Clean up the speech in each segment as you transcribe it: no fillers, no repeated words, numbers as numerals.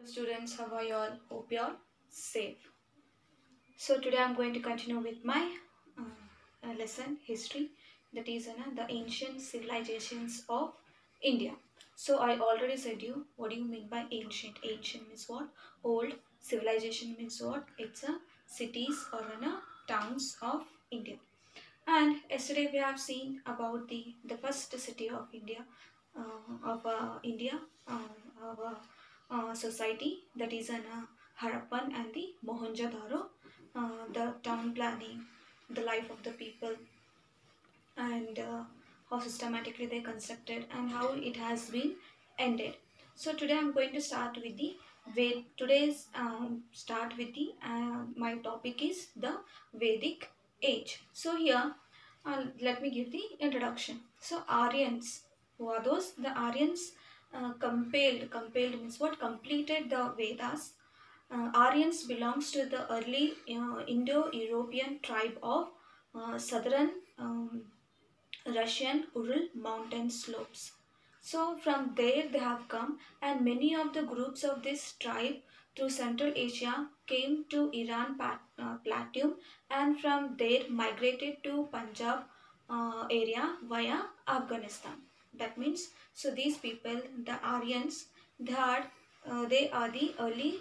Students, how are you all? Hope you all safe. So today I'm going to continue with my lesson history, that is the ancient civilizations of India. So I already said you what do you mean by ancient? Ancient means what? Old. Civilization means what? It's a cities or towns of India. And yesterday we have seen about the first city of India, India, our society, that is an Harappan and the Mohenjo-daro, the town planning, the life of the people, and how systematically they constructed and how it has been ended. So today I'm going to start with the today's start with the my topic is the Vedic age. So here let me give the introduction. So Aryans, who are those? The Aryans compiled means what? Completed the Vedas. Aryans belongs to the early Indo-European tribe of southern Russian Ural mountain slopes. So from there they have come, and many of the groups of this tribe through Central Asia came to Iran plateau, and from there migrated to Punjab area via Afghanistan. That means, so these people, the Aryans, they are the early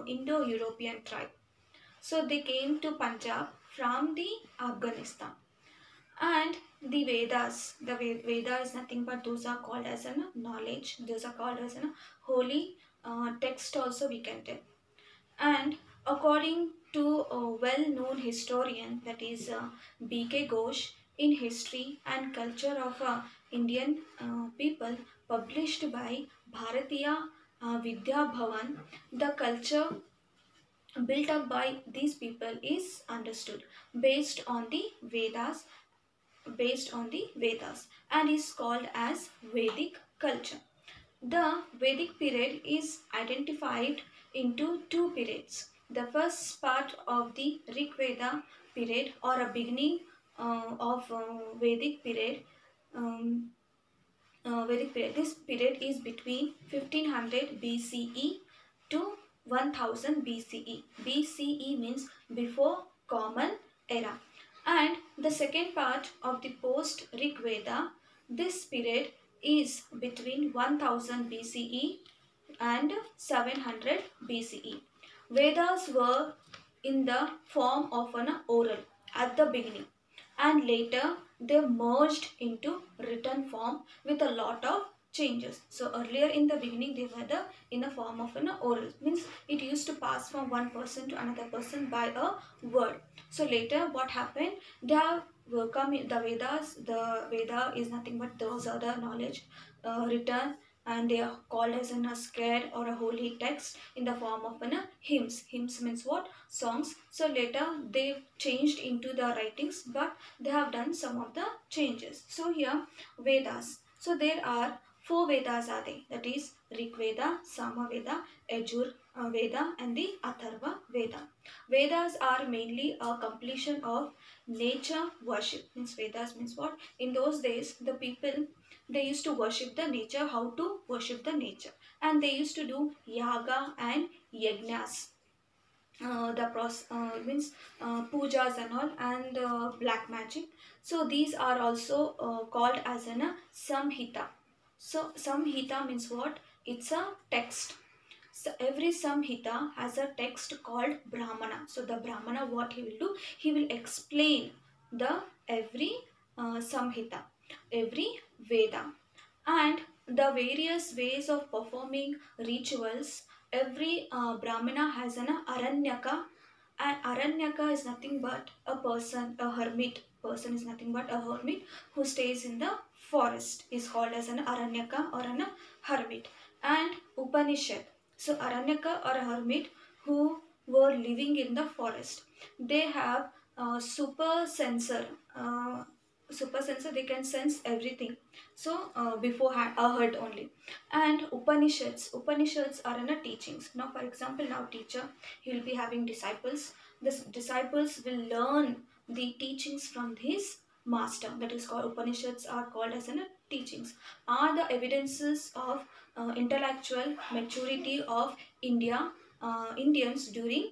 Indo-European tribe. So they came to Punjab from the Afghanistan. And the Vedas, the Veda is nothing but those are called as a knowledge, those are called as a holy text also we can tell. And according to a well-known historian, that is B.K. Ghosh, in History and Culture of Indian People, published by Bharatiya Vidya Bhavan, the culture built up by these people is understood based on the Vedas, and is called as Vedic culture. The Vedic period is identified into two periods. The first part of the Rig Veda period, or a beginning of Vedic period. Um, Vedic period. This period is between 1500 BCE to 1000 BCE. BCE means before Common Era. And the second part of the post Rig Veda, this period is between 1000 BCE and 700 BCE. Vedas were in the form of an oral at the beginning, and later they merged into written form with a lot of changes. So earlier in the beginning they were in the form of an oral, means it used to pass from one person to another person by a word. So later what happened, they have come the Vedas. The Veda is nothing but those other knowledge written, and they are called as a scared or a holy text in the form of hymns. Hymns means what? Songs. So later they changed into the writings, but they have done some of the changes. So here Vedas. So there are four Vedas are there. That is Rig Veda, Sama Veda, Yajur Veda, and the Atharva Veda. Vedas are mainly a completion of nature worship. Means Vedas means what? In those days the people, they used to worship the nature. How to worship the nature? And they used to do yaga and yajnas. The means pujas and all, and black magic. So these are also called as an samhita. So samhita means what? It's a text. So every samhita has a text called brahmana. So the brahmana, what he will do, he will explain the every samhita, every veda, and the various ways of performing rituals. Every brahmana has an aranyaka, and aranyaka is nothing but a person, a hermit. Person is nothing but a hermit who stays in the forest, is called as an aranyaka or an hermit. And Upanishad. So aranyaka or a hermit who were living in the forest, they have super sensor. Super sensor, they can sense everything. So beforehand heard only. And Upanishads are in a teachings. Now for example, now teacher, he will be having disciples. This disciples will learn the teachings from his master. That is called Upanishads are called as a teachings are the evidences of intellectual maturity of Indians during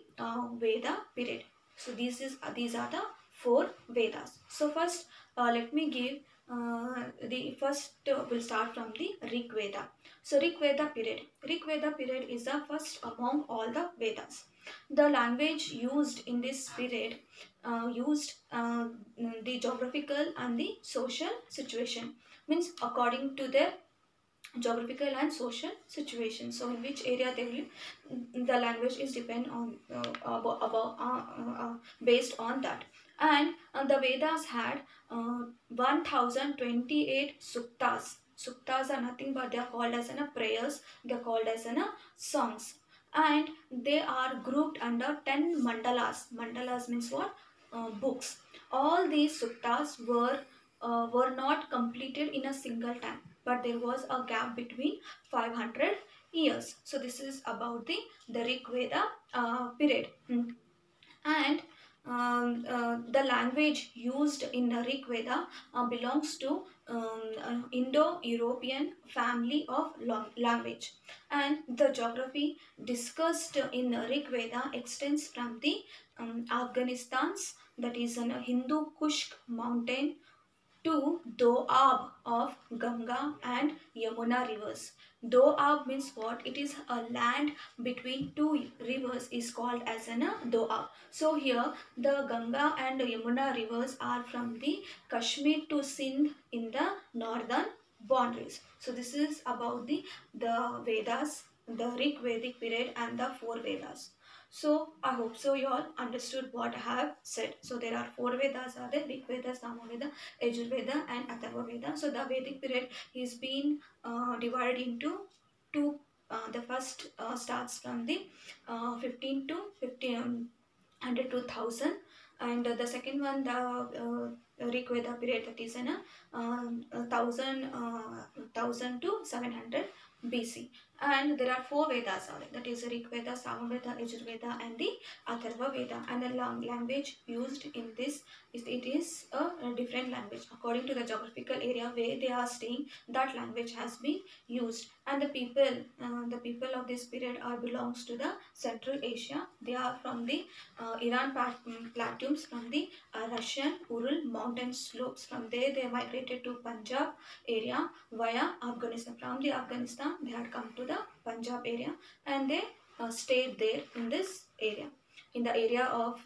Veda period. So these are the four Vedas. So first, let me give the first. We'll start from the Rig Veda. So Rig Veda period. Rig Veda period is the first among all the Vedas. The language used in this period used the geographical and the social situation, means according to their geographical and social situation. So in which area they live, the language is depend on based on that. And the Vedas had 1028 suktas. Suktas are nothing but they are called as prayers, they are called as songs, and they are grouped under 10 mandalas. Mandalas means what? Books. All these suktas were not completed in a single time, but there was a gap between 500 years. So this is about the Rig Veda period. And the language used in the Rig Veda belongs to Indo-European family of language, and the geography discussed in the Rig Veda extends from the Afghanistan's, that is an Hindu Kush mountain, to Doab of Ganga and Yamuna rivers. Doab means what? It is a land between two rivers is called as an Doab. So here the Ganga and Yamuna rivers are from the Kashmir to Sindh in the northern boundaries. So this is about the Vedas, the Rig Vedic period and the four Vedas. So I hope so you all understood what I have said. So there are four Vedas are there: Rig Veda, Samaveda, Yajurveda and Atharva Veda. So the Vedic period is being divided into two. The first starts from the 15 to 1500 to 1000, and the second one the Rig Veda period, that is an 1000 to 700 BC. And there are four Vedas are there, that is Rig Veda, Samaveda, Yajurveda and the Atharva Veda. And the language used in this it is a different language according to the geographical area where they are staying. That language has been used, and the people of this period are belongs to the Central Asia. They are from the Iran plateaus, from the Russian Ural mountain slopes. From there they migrated to Punjab area via Afghanistan. From the Afghanistan they had come to the Punjab area, and they stayed there in this area, in the area of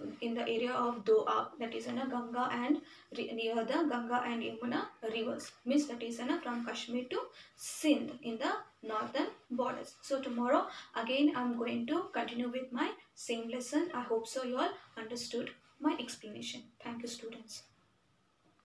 Doab, that is Ganga and near the Ganga and Yamuna rivers, means that is from Kashmir to Sindh in the northern borders. So tomorrow again I am going to continue with my same lesson. I hope so you all understood my explanation. Thank you, students.